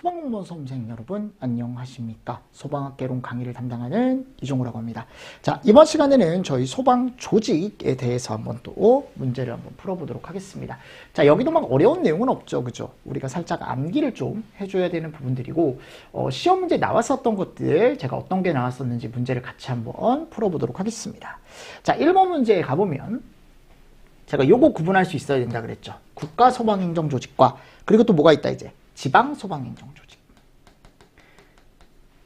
소방공무원 수험생 여러분 안녕하십니까? 소방학개론 강의를 담당하는 이종우라고 합니다. 자, 이번 시간에는 저희 소방 조직에 대해서 한번 또 문제를 한번 풀어보도록 하겠습니다. 자, 여기도 막 어려운 내용은 없죠, 그죠? 우리가 살짝 암기를 좀 해줘야 되는 부분들이고 시험 문제 나왔었던 것들 제가 어떤 게 나왔었는지 문제를 같이 한번 풀어보도록 하겠습니다. 자, 1번 문제에 가보면 제가 요거 구분할 수 있어야 된다 그랬죠. 국가소방행정조직과 그리고 또 뭐가 있다 이제 지방소방행정조직.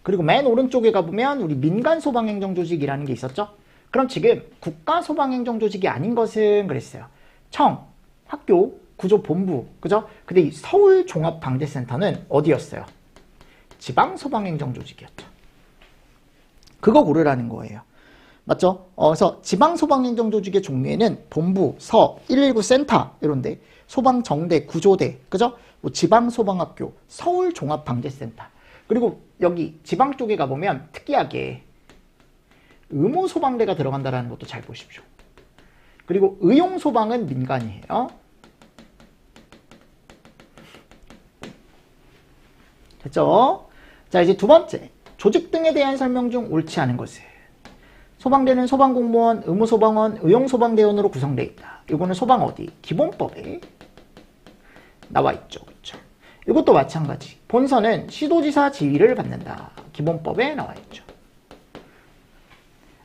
그리고 맨 오른쪽에 가보면 우리 민간소방행정조직이라는 게 있었죠. 그럼 지금 국가소방행정조직이 아닌 것은 그랬어요. 청, 학교, 구조본부, 그죠? 근데 이 서울종합방재센터는 어디였어요? 지방소방행정조직이었죠. 그거 고르라는 거예요. 맞죠? 그래서 지방소방행정조직의 종류에는 본부, 서, 119 센터 이런데 소방정대, 구조대, 그죠? 뭐 지방소방학교, 서울종합방재센터. 그리고 여기 지방 쪽에 가보면 특이하게 의무소방대가 들어간다는 것도 잘 보십시오. 그리고 의용소방은 민간이에요. 됐죠? 자, 이제 두 번째. 조직 등에 대한 설명 중 옳지 않은 것은 소방대는 소방공무원, 의무소방원, 의용소방대원으로 구성되어 있다. 이거는 소방 어디? 기본법에 나와 있죠. 그렇죠? 이것도 마찬가지. 본선은 시도지사 지휘를 받는다. 기본법에 나와 있죠.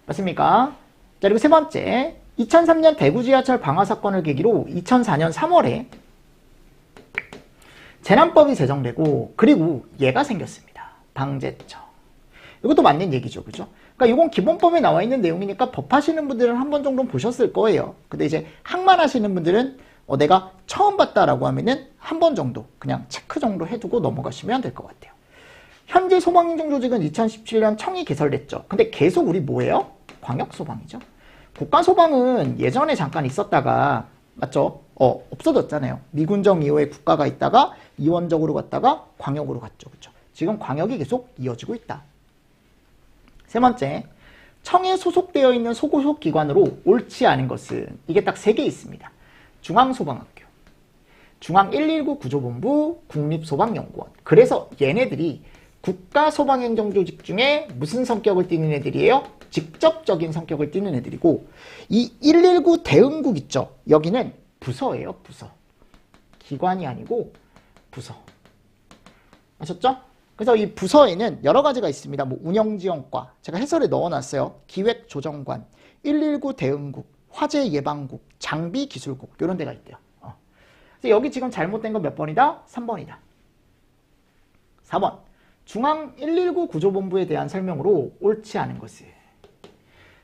맞습니까? 자, 그리고 세 번째. 2003년 대구 지하철 방화 사건을 계기로 2004년 3월에 재난법이 제정되고 그리고 얘가 생겼습니다. 방재청. 이것도 맞는 얘기죠. 그죠? 그러니까 이건 기본법에 나와 있는 내용이니까 법하시는 분들은 한 번 정도 보셨을 거예요. 근데 이제 학만 하시는 분들은 내가 처음 봤다라고 하면은 한 번 정도 그냥 체크 정도 해두고 넘어가시면 될 것 같아요. 현재 소방행정조직은 2017년 청이 개설됐죠. 근데 계속 우리 뭐예요? 광역소방이죠. 국가소방은 예전에 잠깐 있었다가 맞죠? 없어졌잖아요. 미군정 이후에 국가가 있다가 이원적으로 갔다가 광역으로 갔죠. 그렇죠? 지금 광역이 계속 이어지고 있다. 세 번째, 청에 소속되어 있는 소고속 기관으로 옳지 않은 것은 이게 딱 3개 있습니다. 중앙소방학교, 중앙119 구조본부, 국립소방연구원. 그래서 얘네들이 국가소방행정조직 중에 무슨 성격을 띠는 애들이에요? 직접적인 성격을 띠는 애들이고 이 119 대응국 있죠? 여기는 부서예요. 부서. 기관이 아니고 부서. 아셨죠? 그래서 이 부서에는 여러 가지가 있습니다. 뭐 운영지원과, 제가 해설에 넣어놨어요. 기획조정관, 119 대응국, 화재예방국, 장비기술국 이런 데가 있대요. 그래서 여기 지금 잘못된 건 몇 번이다? 3번이다. 4번. 중앙 119 구조본부에 대한 설명으로 옳지 않은 것은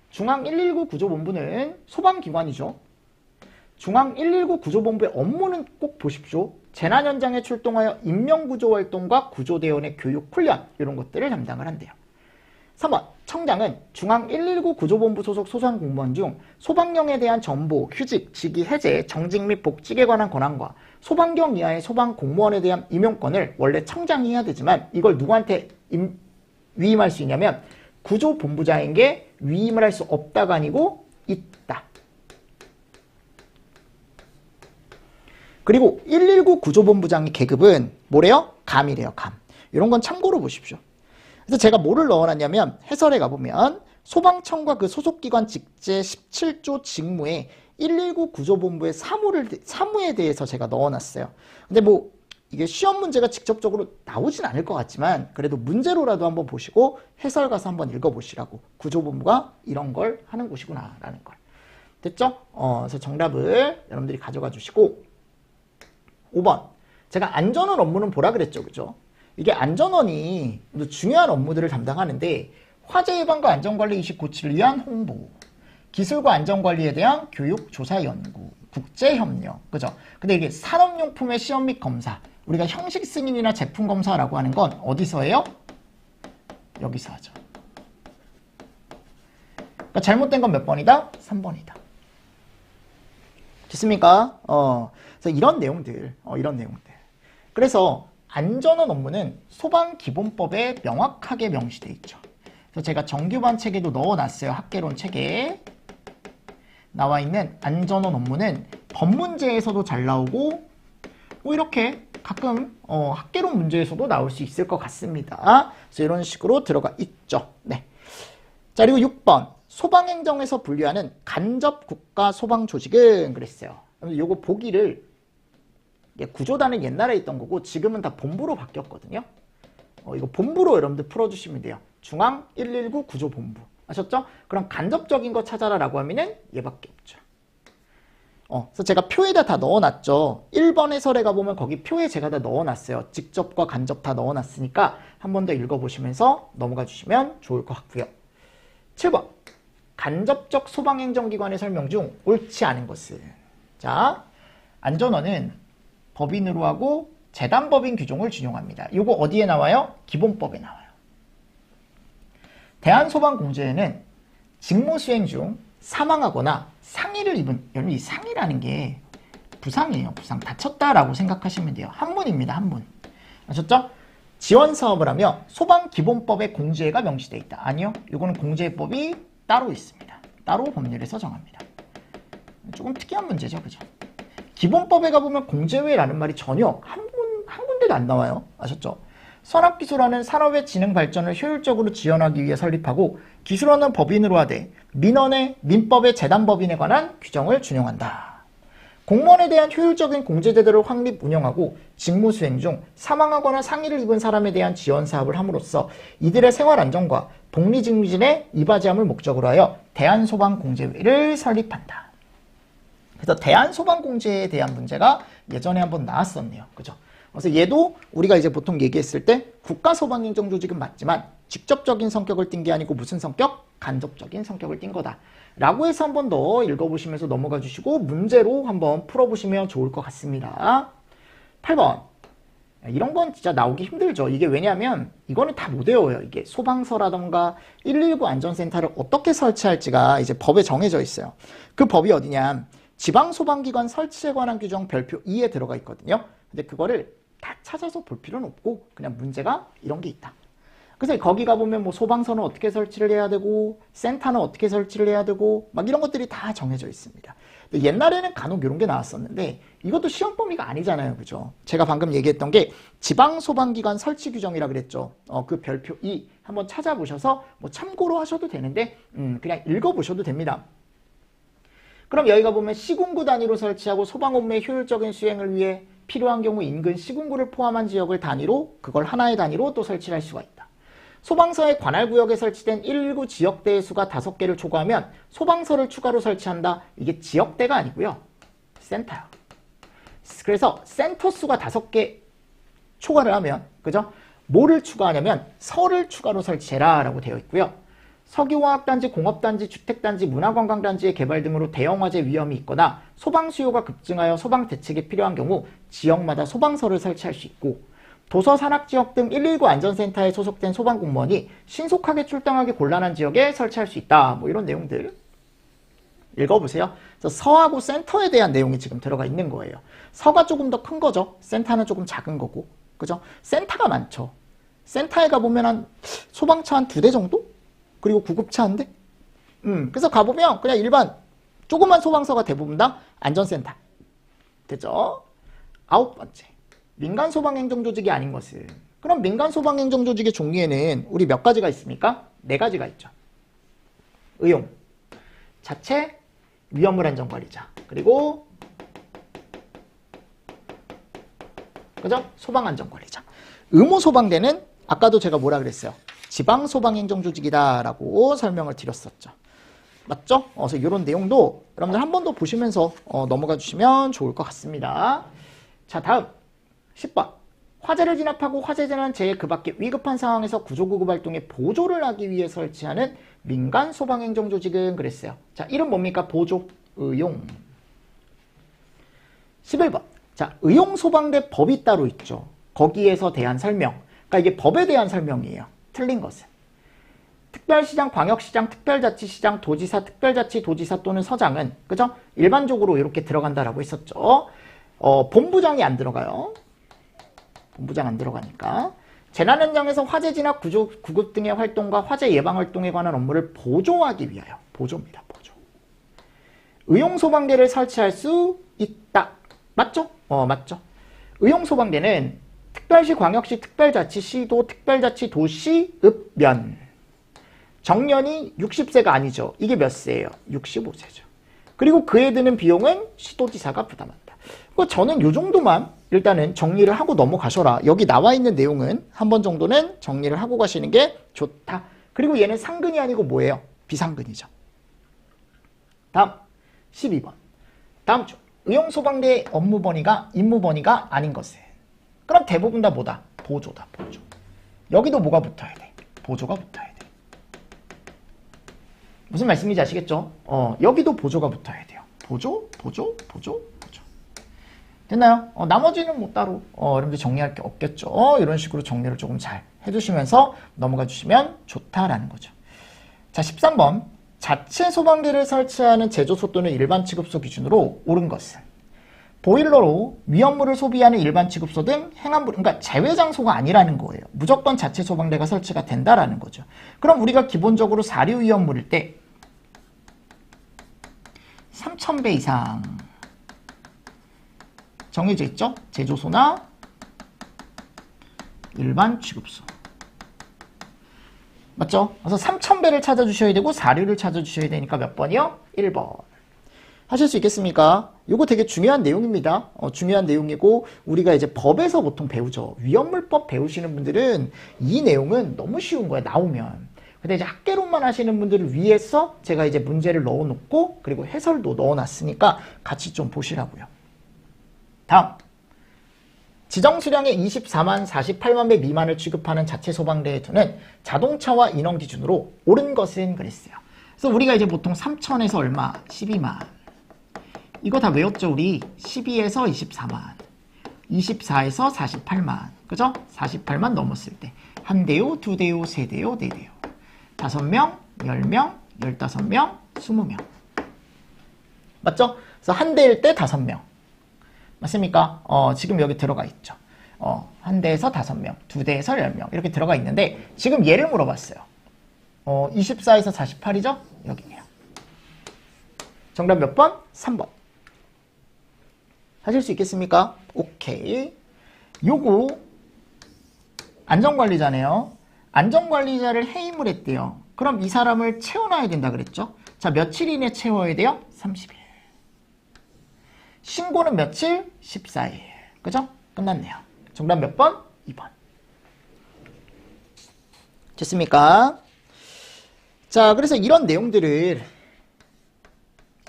중앙 119 구조본부는 소방기관이죠. 중앙 119 구조본부의 업무는 꼭 보십시오. 재난 현장에 출동하여 인명구조활동과 구조대원의 교육, 훈련 이런 것들을 담당을 한대요. 3번. 청장은 중앙 119 구조본부 소속 소방공무원 중 소방령에 대한 정보, 휴직, 직위 해제, 정직 및 복직에 관한 권한과 소방경 이하의 소방공무원에 대한 임용권을 원래 청장이 해야 되지만 이걸 누구한테 위임할 수 있냐면 구조본부장에게 위임을 할 수 없다가 아니고 있다. 그리고 119 구조본부장의 계급은 뭐래요? 감이래요. 감. 이런 건 참고로 보십시오. 그래서 제가 뭐를 넣어놨냐면 해설에 가보면 소방청과 그 소속기관 직제 17조 직무에 119 구조본부의 사무에 대해서 제가 넣어놨어요. 근데 뭐 이게 시험 문제가 직접적으로 나오진 않을 것 같지만 그래도 문제로라도 한번 보시고 해설 가서 한번 읽어보시라고. 구조본부가 이런 걸 하는 곳이구나 라는 걸. 됐죠? 그래서 정답을 여러분들이 가져가 주시고 5번. 제가 안전원 업무는 보라 그랬죠. 그죠? 이게 안전원이 중요한 업무들을 담당하는데 화재 예방과 안전관리 인식 고치를 위한 홍보, 기술과 안전관리에 대한 교육, 조사, 연구, 국제협력, 그죠? 근데 이게 산업용품의 시험 및 검사, 우리가 형식 승인이나 제품 검사라고 하는 건 어디서 해요? 여기서 하죠. 그러니까 잘못된 건 몇 번이다? 3번이다. 됐습니까? 그래서 이런 내용들. 그래서 안전원 업무는 소방기본법에 명확하게 명시되어 있죠. 그래서 제가 정규반 책에도 넣어놨어요. 학개론 책에 나와 있는 안전원 업무는 법문제에서도 잘 나오고 뭐 이렇게 가끔 학계론 문제에서도 나올 수 있을 것 같습니다. 그래서 이런 식으로 들어가 있죠. 네. 자, 그리고 6번. 소방행정에서 분류하는 간접국가 소방조직은 그랬어요. 요거 보기를 구조단은 옛날에 있던 거고 지금은 다 본부로 바뀌었거든요. 이거 본부로 여러분들 풀어주시면 돼요. 중앙 119 구조본부. 아셨죠? 그럼 간접적인 거 찾아라라고 하면은 얘밖에 없죠. 그래서 제가 표에다 다 넣어놨죠. 1번 해설에 가보면 거기 표에 제가 다 넣어놨어요. 직접과 간접 다 넣어놨으니까 한 번 더 읽어보시면서 넘어가 주시면 좋을 것 같고요. 7번. 간접적 소방행정기관의 설명 중 옳지 않은 것은. 자, 안전원은 법인으로 하고 재단법인 규정을 준용합니다. 이거 어디에 나와요? 기본법에 나와요. 대한소방공제에는 직무수행 중 사망하거나 상해를 입은, 여러분 이 상해라는 게 부상이에요. 부상. 다쳤다라고 생각하시면 돼요. 한문입니다. 한문. 아셨죠? 지원사업을 하며 소방기본법에 공제가 명시되어 있다. 아니요. 이거는 공제법이 따로 있습니다. 따로 법률에서 정합니다. 조금 특이한 문제죠. 그죠? 기본법에 가보면 공제회라는 말이 전혀 한 군데도 안 나와요. 아셨죠? 산업기술화는 산업의 진흥 발전을 효율적으로 지원하기 위해 설립하고 기술원은 법인으로 하되 민원의 민법의 재단법인에 관한 규정을 준용한다. 공무원에 대한 효율적인 공제제도를 확립 운영하고 직무수행 중 사망하거나 상해를 입은 사람에 대한 지원사업을 함으로써 이들의 생활안전과 복리직무진에 이바지함을 목적으로 하여 대한소방공제회를 설립한다. 그래서 대한소방공제에 대한 문제가 예전에 한번 나왔었네요. 그죠? 그래서 얘도 우리가 이제 보통 얘기했을 때 국가소방행정조직은 맞지만 직접적인 성격을 띈 게 아니고 무슨 성격? 간접적인 성격을 띈 거다. 라고 해서 한번 더 읽어보시면서 넘어가 주시고 문제로 한번 풀어보시면 좋을 것 같습니다. 8번. 이런 건 진짜 나오기 힘들죠. 이게 왜냐하면 이거는 다 못 외워요. 이게 소방서라던가 119 안전센터를 어떻게 설치할지가 이제 법에 정해져 있어요. 그 법이 어디냐? 지방소방기관 설치에 관한 규정 별표 2에 들어가 있거든요. 근데 그거를 다 찾아서 볼 필요는 없고 그냥 문제가 이런 게 있다. 그래서 거기 가보면 뭐 소방서는 어떻게 설치를 해야 되고 센터는 어떻게 설치를 해야 되고 막 이런 것들이 다 정해져 있습니다. 근데 옛날에는 간혹 이런 게 나왔었는데 이것도 시험 범위가 아니잖아요. 그죠? 제가 방금 얘기했던 게 지방소방기관 설치 규정이라 그랬죠. 그 별표 2 한번 찾아보셔서 뭐 참고로 하셔도 되는데 그냥 읽어보셔도 됩니다. 그럼 여기가 보면 시군구 단위로 설치하고 소방 업무의 효율적인 수행을 위해 필요한 경우 인근 시군구를 포함한 지역을 단위로 그걸 하나의 단위로 또 설치할 수가 있다. 소방서의 관할 구역에 설치된 119 지역대의 수가 5개를 초과하면 소방서를 추가로 설치한다. 이게 지역대가 아니고요. 센터요. 그래서 센터 수가 5개 초과를 하면 그죠? 뭐를 추가하냐면 서를 추가로 설치해라 라고 되어 있고요. 석유화학단지, 공업단지, 주택단지, 문화관광단지의 개발 등으로 대형화재 위험이 있거나 소방 수요가 급증하여 소방 대책이 필요한 경우 지역마다 소방서를 설치할 수 있고 도서, 산악지역 등 119 안전센터에 소속된 소방공무원이 신속하게 출동하기 곤란한 지역에 설치할 수 있다. 뭐 이런 내용들 읽어보세요. 그래서 서하고 센터에 대한 내용이 지금 들어가 있는 거예요. 서가 조금 더 큰 거죠. 센터는 조금 작은 거고. 그죠? 센터가 많죠. 센터에 가보면 한 소방차 한 2대 정도? 그리고 구급차 한 대? 그래서 가보면 그냥 일반 조그만 소방서가 대부분 다 안전센터. 됐죠? 9번째. 민간소방행정조직이 아닌 것은. 그럼 민간소방행정조직의 종류에는 우리 몇 가지가 있습니까? 4가지가 있죠. 의용, 자체, 위험물 안전관리자. 그리고 그죠? 소방안전관리자. 의무소방대는 아까도 제가 뭐라 그랬어요? 지방소방행정조직이다 라고 설명을 드렸었죠. 맞죠? 그래서 이런 내용도 여러분들 한 번 더 보시면서 넘어가 주시면 좋을 것 같습니다. 자, 다음 10번. 화재를 진압하고 화재 재난 재해 그 밖에 위급한 상황에서 구조구급 활동에 보조를 하기 위해 설치하는 민간소방행정조직은 그랬어요. 자, 이름 뭡니까? 보조, 의용. 11번. 자, 의용소방대 법이 따로 있죠. 거기에서 대한 설명. 그러니까 이게 법에 대한 설명이에요. 틀린 것은. 특별시장, 광역시장, 특별자치시장, 도지사, 특별자치, 도지사 또는 서장은 그죠? 일반적으로 이렇게 들어간다라고 했었죠. 본부장이 안 들어가요. 본부장 안 들어가니까. 재난 현장에서 화재 진압, 구급 등의 활동과 화재 예방 활동에 관한 업무를 보조하기 위하여. 보조입니다. 보조. 의용소방대를 설치할 수 있다. 맞죠? 맞죠. 의용소방대는 특별시, 광역시, 특별자치, 시도, 특별자치, 도시, 읍면. 정년이 60세가 아니죠. 이게 몇 세예요? 65세죠. 그리고 그에 드는 비용은 시도지사가 부담한다. 저는 이 정도만 일단은 정리를 하고 넘어가셔라. 여기 나와 있는 내용은 한 번 정도는 정리를 하고 가시는 게 좋다. 그리고 얘는 상근이 아니고 뭐예요? 비상근이죠. 다음 12번. 다음 주 의용소방대 업무 번위가 임무 번위가 아닌 것은. 그럼 대부분 다 뭐다? 보조다. 보조. 여기도 뭐가 붙어야 돼? 보조가 붙어야 돼. 무슨 말씀인지 아시겠죠? 여기도 보조가 붙어야 돼요. 보조, 보조, 보조, 보조. 됐나요? 나머지는 뭐 따로 여러분들 정리할 게 없겠죠. 이런 식으로 정리를 조금 잘 해주시면서 넘어가 주시면 좋다라는 거죠. 자, 13번. 자체 소방대를 설치하는 제조소 또는 일반 취급소 기준으로 옳은 것은 보일러로 위험물을 소비하는 일반 취급소 등 행안부, 그러니까 제외 장소가 아니라는 거예요. 무조건 자체 소방대가 설치가 된다라는 거죠. 그럼 우리가 기본적으로 사류 위험물일 때 3000배 이상 정해져 있죠? 제조소나 일반 취급소. 맞죠? 그래서 3000배를 찾아주셔야 되고 사류를 찾아주셔야 되니까 몇 번이요? 1번. 하실 수 있겠습니까? 이거 되게 중요한 내용입니다. 중요한 내용이고 우리가 이제 법에서 보통 배우죠. 위험물법 배우시는 분들은 이 내용은 너무 쉬운 거야, 나오면. 근데 이제 학개론만 하시는 분들을 위해서 제가 이제 문제를 넣어놓고 그리고 해설도 넣어놨으니까 같이 좀 보시라고요. 다음. 지정 수량의 24만 48만 배 미만을 취급하는 자체 소방대에 두는 자동차와 인원 기준으로 옳은 것은 그랬어요. 그래서 우리가 이제 보통 3천에서 얼마? 12만. 이거 다 외웠죠, 우리? 12에서 24만. 24에서 48만. 그죠? 48만 넘었을 때. 한 대요, 두 대요, 세 대요, 네 대요. 5명, 10명, 15명, 20명. 맞죠? 그래서 한 대일 때 5명. 맞습니까? 지금 여기 들어가 있죠. 한 대에서 5명, 두 대에서 10명 이렇게 들어가 있는데 지금 얘를 물어봤어요. 24에서 48이죠? 여기네요. 정답 몇 번? 3번. 하실 수 있겠습니까? 오케이. 요거 안전관리자네요. 안전관리자를 해임을 했대요. 그럼 이 사람을 채워놔야 된다 그랬죠? 자, 며칠 이내 채워야 돼요? 30일. 신고는 며칠? 14일. 그죠? 끝났네요. 정답 몇 번? 2번. 됐습니까? 자, 그래서 이런 내용들을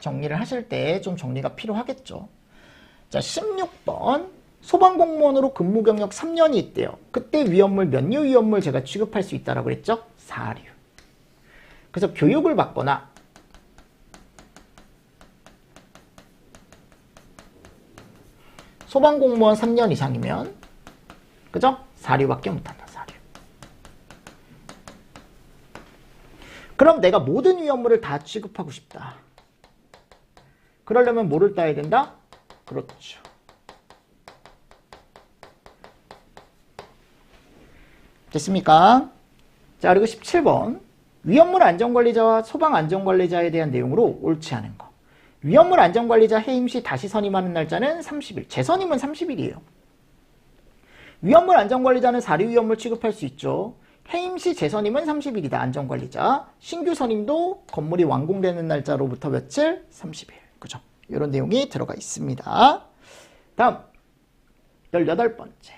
정리를 하실 때 좀 정리가 필요하겠죠. 자, 16번. 소방공무원으로 근무 경력 3년이 있대요. 그때 위험물, 몇 류 위험물 제가 취급할 수 있다라고 그랬죠? 4류. 그래서 교육을 받거나 소방공무원 3년 이상이면 그죠? 4류밖에 못한다. 4류. 그럼 내가 모든 위험물을 다 취급하고 싶다. 그러려면 뭐를 따야 된다? 그렇죠. 됐습니까? 자, 그리고 17번. 위험물 안전관리자와 소방안전관리자에 대한 내용으로 옳지 않은 거. 위험물 안전관리자 해임 시 다시 선임하는 날짜는 30일. 재선임은 30일이에요. 위험물 안전관리자는 4류 위험물 취급할 수 있죠. 해임 시 재선임은 30일이다. 안전관리자. 신규 선임도 건물이 완공되는 날짜로부터 며칠? 30일. 그죠? 이런 내용이 들어가 있습니다. 다음 18번째.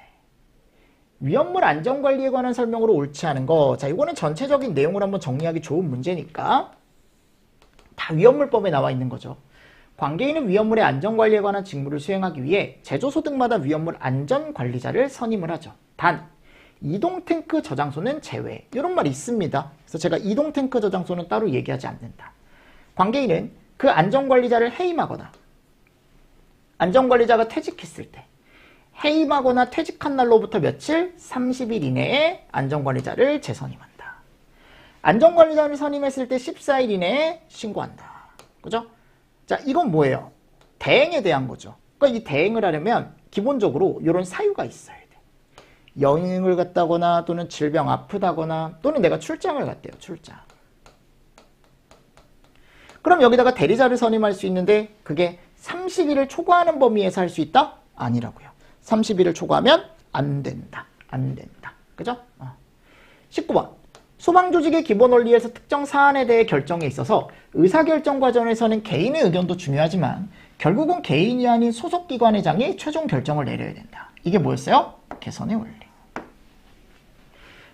위험물 안전관리에 관한 설명으로 옳지 않은 거. 자, 이거는 전체적인 내용을 한번 정리하기 좋은 문제니까 다 위험물법에 나와 있는 거죠. 관계인은 위험물의 안전관리에 관한 직무를 수행하기 위해 제조소 등마다 위험물 안전관리자를 선임을 하죠. 단, 이동탱크 저장소는 제외. 이런 말이 있습니다. 그래서 제가 이동탱크 저장소는 따로 얘기하지 않는다. 관계인은 그 안전관리자를 해임하거나 안전관리자가 퇴직했을 때 해임하거나 퇴직한 날로부터 며칠? 30일 이내에 안전관리자를 재선임한다. 안전관리자를 선임했을 때 14일 이내에 신고한다. 그죠? 자, 이건 뭐예요? 대행에 대한 거죠. 그러니까 이 대행을 하려면 기본적으로 이런 사유가 있어야 돼. 여행을 갔다거나 또는 질병 아프다거나 또는 내가 출장을 갔대요. 출장. 그럼 여기다가 대리자를 선임할 수 있는데 그게 30일을 초과하는 범위에서 할 수 있다? 아니라고요. 30일을 초과하면 안 된다. 안 된다. 그죠? 19번. 소방조직의 기본 원리에서 특정 사안에 대해 결정에 있어서 의사결정 과정에서는 개인의 의견도 중요하지만 결국은 개인이 아닌 소속기관회장이 최종 결정을 내려야 된다. 이게 뭐였어요? 개선의 원리.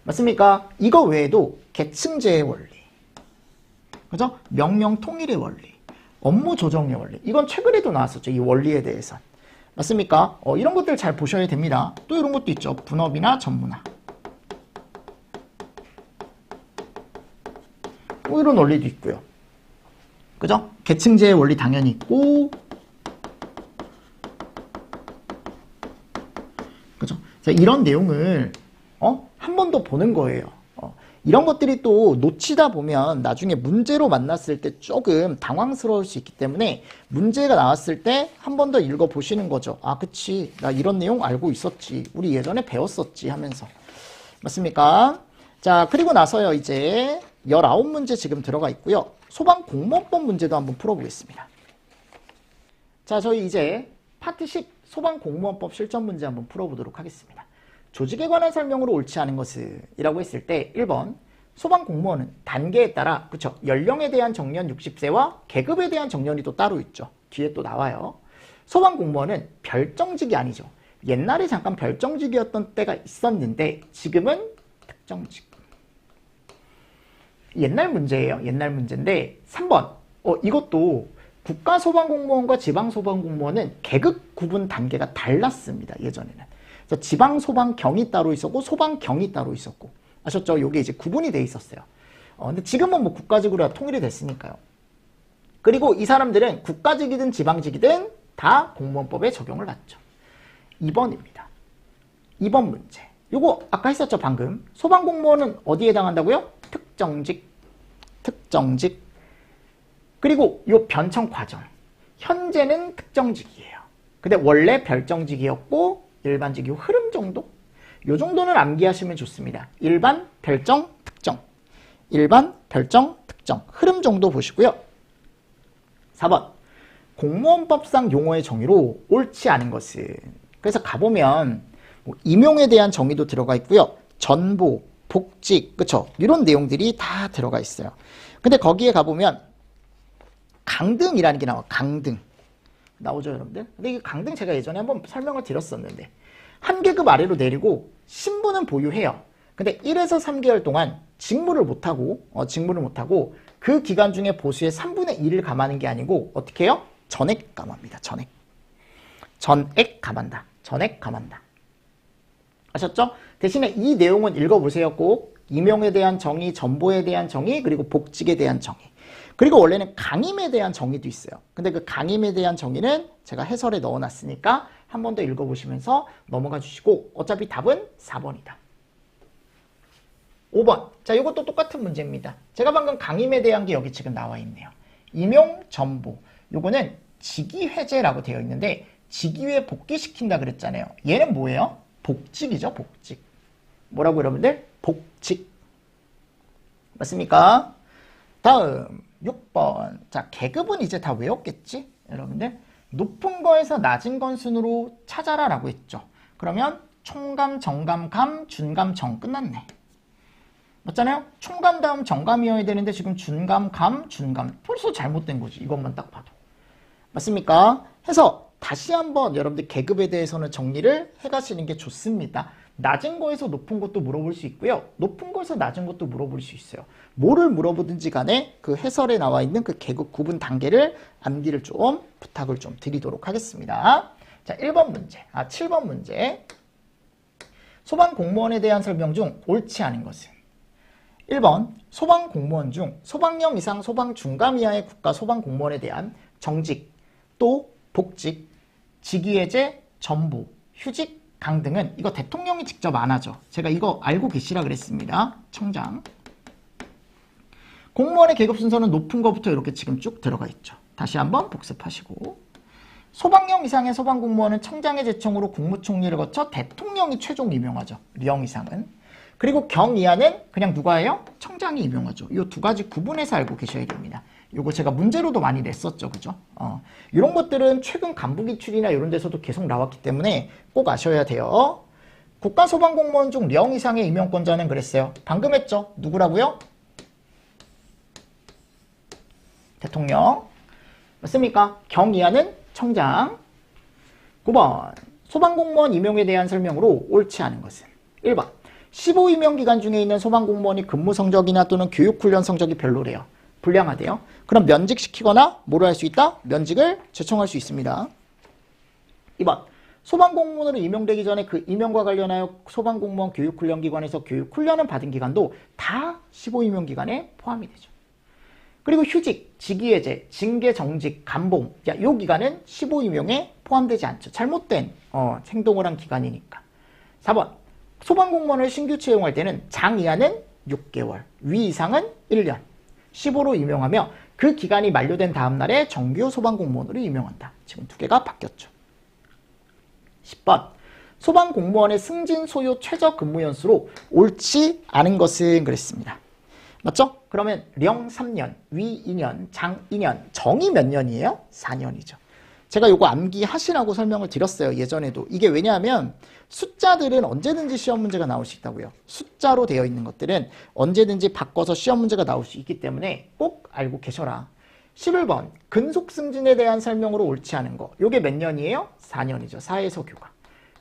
맞습니까? 이거 외에도 계층제의 원리, 그죠? 명령 통일의 원리, 업무 조정의 원리. 이건 최근에도 나왔었죠. 이 원리에 대해서. 맞습니까? 이런 것들 잘 보셔야 됩니다. 또 이런 것도 있죠. 분업이나 전문화. 뭐 이런 원리도 있고요. 그죠? 계층제의 원리 당연히 있고, 그죠? 이런 내용을 한 번 더 보는 거예요. 이런 것들이 또 놓치다 보면 나중에 문제로 만났을 때 조금 당황스러울 수 있기 때문에 문제가 나왔을 때 한 번 더 읽어보시는 거죠. 아, 그치. 나 이런 내용 알고 있었지. 우리 예전에 배웠었지 하면서. 맞습니까? 자, 그리고 나서요, 이제 19문제 지금 들어가 있고요. 소방공무원법 문제도 한번 풀어보겠습니다. 자, 저희 이제 파트 10 소방공무원법 실전 문제 한번 풀어보도록 하겠습니다. 조직에 관한 설명으로 옳지 않은 것은 이라고 했을 때 1번 소방공무원은 단계에 따라 그쵸 연령에 대한 정년 60세와 계급에 대한 정년이 또 따로 있죠. 뒤에 또 나와요. 소방공무원은 별정직이 아니죠. 옛날에 잠깐 별정직이었던 때가 있었는데 지금은 특정직. 옛날 문제예요. 옛날 문제인데 3번 이것도 국가소방공무원과 지방소방공무원은 계급 구분 단계가 달랐습니다. 예전에는. 그래서 지방소방경이 따로 있었고 소방경이 따로 있었고 아셨죠? 이게 이제 구분이 돼 있었어요. 근데 지금은 뭐 국가직으로 통일이 됐으니까요. 그리고 이 사람들은 국가직이든 지방직이든 다 공무원법에 적용을 받죠. 2번입니다. 2번 문제. 요거 아까 했었죠, 방금. 소방공무원은 어디에 해당한다고요? 특정직. 특정직. 그리고 요 변청 과정. 현재는 특정직이에요. 근데 원래 별정직이었고 일반직 요 흐름 정도? 요 정도는 암기하시면 좋습니다. 일반, 별정, 특정. 일반, 별정, 특정. 흐름 정도 보시고요. 4번. 공무원법상 용어의 정의로 옳지 않은 것은. 그래서 가보면 뭐 임용에 대한 정의도 들어가 있고요. 전보, 복직, 그쵸? 이런 내용들이 다 들어가 있어요. 근데 거기에 가보면 강등이라는 게 나와. 강등. 나오죠, 여러분들? 근데 이 강등 제가 예전에 한번 설명을 드렸었는데 한 계급 아래로 내리고 신분은 보유해요. 근데 1에서 3개월 동안 직무를 못하고 그 기간 중에 보수의 3분의 1을 감하는 게 아니고 어떻게 해요? 전액 감합니다. 전액. 전액 감한다. 전액 감한다. 아셨죠? 대신에 이 내용은 읽어보세요. 꼭 임용에 대한 정의, 전보에 대한 정의, 그리고 복직에 대한 정의. 그리고 원래는 강임에 대한 정의도 있어요. 근데 그 강임에 대한 정의는 제가 해설에 넣어놨으니까 한 번 더 읽어보시면서 넘어가 주시고 어차피 답은 4번이다. 5번. 자, 이것도 똑같은 문제입니다. 제가 방금 강임에 대한 게 여기 지금 나와 있네요. 임용, 전보. 요거는 직위회제라고 되어 있는데 직위에 복귀시킨다 그랬잖아요. 얘는 뭐예요? 복직이죠, 복직. 뭐라고 여러분들? 복직. 맞습니까? 다음 6번. 자, 계급은 이제 다 외웠겠지? 여러분들. 높은 거에서 낮은 건 순으로 찾아라 라고 했죠. 그러면 총감, 정감, 감, 준감, 정 끝났네. 맞잖아요? 총감 다음 정감이어야 되는데 지금 준감, 감, 준감. 벌써 잘못된 거지. 이것만 딱 봐도. 맞습니까? 해서 다시 한번 여러분들 계급에 대해서는 정리를 해가시는 게 좋습니다. 낮은 거에서 높은 것도 물어볼 수 있고요. 높은 거에서 낮은 것도 물어볼 수 있어요. 뭐를 물어보든지 간에 그 해설에 나와 있는 그 계급 구분 단계를 암기를 좀 부탁을 좀 드리도록 하겠습니다. 자, 1번 문제. 7번 문제. 소방공무원에 대한 설명 중 옳지 않은 것은 1번 소방공무원 중 소방령 이상 소방중감 이하의 국가 소방공무원에 대한 정직, 또 복직, 직위해제, 전보, 휴직, 강등은 이거 대통령이 직접 안 하죠. 제가 이거 알고 계시라 그랬습니다. 청장. 공무원의 계급 순서는 높은 것부터 이렇게 지금 쭉 들어가 있죠. 다시 한번 복습하시고 소방령 이상의 소방공무원은 청장의 제청으로 국무총리를 거쳐 대통령이 최종 임명하죠. 령 이상은. 그리고 경 이하는 그냥 누가 해요? 청장이 임명하죠. 이 두 가지 구분해서 알고 계셔야 됩니다. 요거 제가 문제로도 많이 냈었죠. 그죠? 이런 것들은 최근 간부기출이나 이런 데서도 계속 나왔기 때문에 꼭 아셔야 돼요. 국가소방공무원 중 0 이상의 임용권자는 그랬어요. 방금 했죠? 누구라고요? 대통령. 맞습니까? 경 이하는 청장. 9번. 소방공무원 임용에 대한 설명으로 옳지 않은 것은 1번. 15임용 기간 중에 있는 소방공무원이 근무 성적이나 또는 교육훈련 성적이 별로래요. 불량하대요. 그럼 면직시키거나 뭐를 할 수 있다? 면직을 제청할 수 있습니다. 2번. 소방공무원으로 임용되기 전에 그 임용과 관련하여 소방공무원 교육훈련기관에서 교육훈련을 받은 기간도 다 15임용 기간에 포함이 되죠. 그리고 휴직, 직위해제, 징계, 정직, 감봉, 이 기간은 15임용에 포함되지 않죠. 잘못된 행동을 한 기간이니까. 4번. 소방공무원을 신규 채용할 때는 장 이하는 6개월, 위 이상은 1년. 15로 임용하며 그 기간이 만료된 다음 날에 정규 소방공무원으로 임용한다. 지금 두 개가 바뀌었죠. 10번. 소방공무원의 승진, 소요, 최저 근무 연수로 옳지 않은 것은 그랬습니다. 맞죠? 그러면 령 3년, 위 2년, 장 2년, 정이 몇 년이에요? 4년이죠. 제가 요거 암기하시라고 설명을 드렸어요. 예전에도. 이게 왜냐하면 숫자들은 언제든지 시험 문제가 나올 수 있다고요. 숫자로 되어 있는 것들은 언제든지 바꿔서 시험 문제가 나올 수 있기 때문에 꼭 알고 계셔라. 11번. 근속 승진에 대한 설명으로 옳지 않은 거. 요게 몇 년이에요? 4년이죠. 4에서 교가.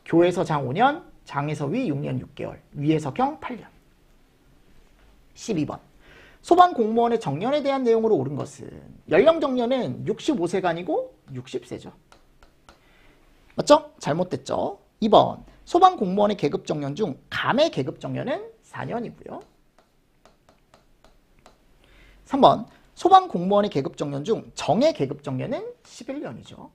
교에서 장 5년, 장에서 위 6년 6개월, 위에서 경 8년. 12번. 소방공무원의 정년에 대한 내용으로 옳은 것은 연령 정년은 65세가 아니고 60세죠. 맞죠? 잘못됐죠? 2번. 소방공무원의 계급 정년 중 감의 계급 정년은 4년이고요. 3번. 소방공무원의 계급 정년 중 정의 계급 정년은 11년이죠.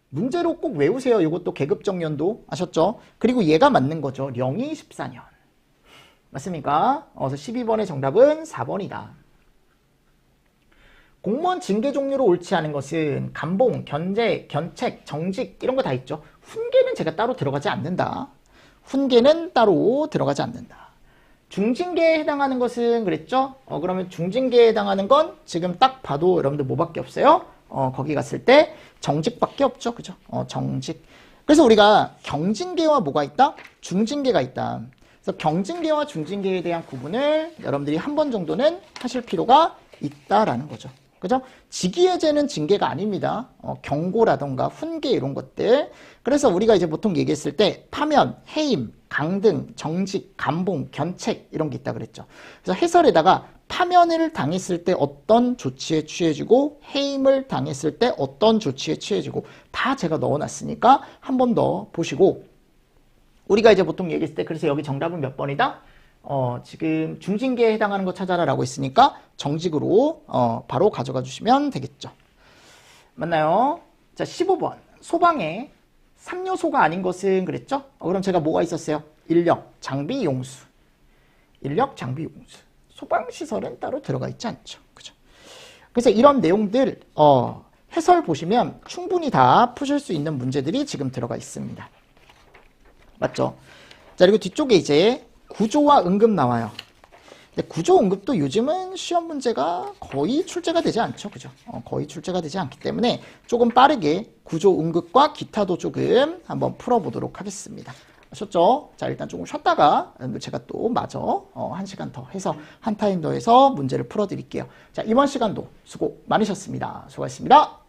문제로 꼭 외우세요. 이것도 계급 정년도 아셨죠? 그리고 얘가 맞는 거죠. 령이 14년. 맞습니까? 그래서 12번의 정답은 4번이다. 공무원 징계 종류로 옳지 않은 것은 감봉, 견제, 견책, 정직 이런 거 다 있죠. 훈계는 제가 따로 들어가지 않는다. 훈계는 따로 들어가지 않는다. 중징계에 해당하는 것은 그랬죠? 그러면 중징계에 해당하는 건 지금 딱 봐도 여러분들 뭐밖에 없어요? 거기 갔을 때 정직밖에 없죠. 그죠? 정직. 그래서 우리가 경징계와 뭐가 있다? 중징계가 있다. 그래서 경징계와 중징계에 대한 구분을 여러분들이 한 번 정도는 하실 필요가 있다라는 거죠. 그죠? 직위해제는 징계가 아닙니다. 경고라던가 훈계 이런 것들. 그래서 우리가 이제 보통 얘기했을 때 파면, 해임, 강등, 정직, 감봉, 견책 이런 게 있다 그랬죠. 그래서 해설에다가 파면을 당했을 때 어떤 조치에 취해지고 해임을 당했을 때 어떤 조치에 취해지고 다 제가 넣어놨으니까 한 번 더 보시고 우리가 이제 보통 얘기했을 때 그래서 여기 정답은 몇 번이다? 지금 중징계에 해당하는 거 찾아라라고 했으니까 정직으로 바로 가져가 주시면 되겠죠. 맞나요? 자, 15번. 소방에 3요소가 아닌 것은 그랬죠? 그럼 제가 뭐가 있었어요? 인력, 장비, 용수. 인력, 장비, 용수. 소방시설은 따로 들어가 있지 않죠. 그죠? 그래서 이런 내용들 해설 보시면 충분히 다 푸실 수 있는 문제들이 지금 들어가 있습니다. 맞죠? 자, 그리고 뒤쪽에 이제 구조와 응급 나와요. 근데 구조 응급도 요즘은 시험 문제가 거의 출제가 되지 않죠. 그죠? 거의 출제가 되지 않기 때문에 조금 빠르게 구조 응급과 기타도 조금 한번 풀어보도록 하겠습니다. 아셨죠? 자, 일단 조금 쉬었다가 제가 또 마저 1시간 더 해서 한 타임 더 해서 문제를 풀어드릴게요. 자, 이번 시간도 수고 많으셨습니다. 수고하셨습니다.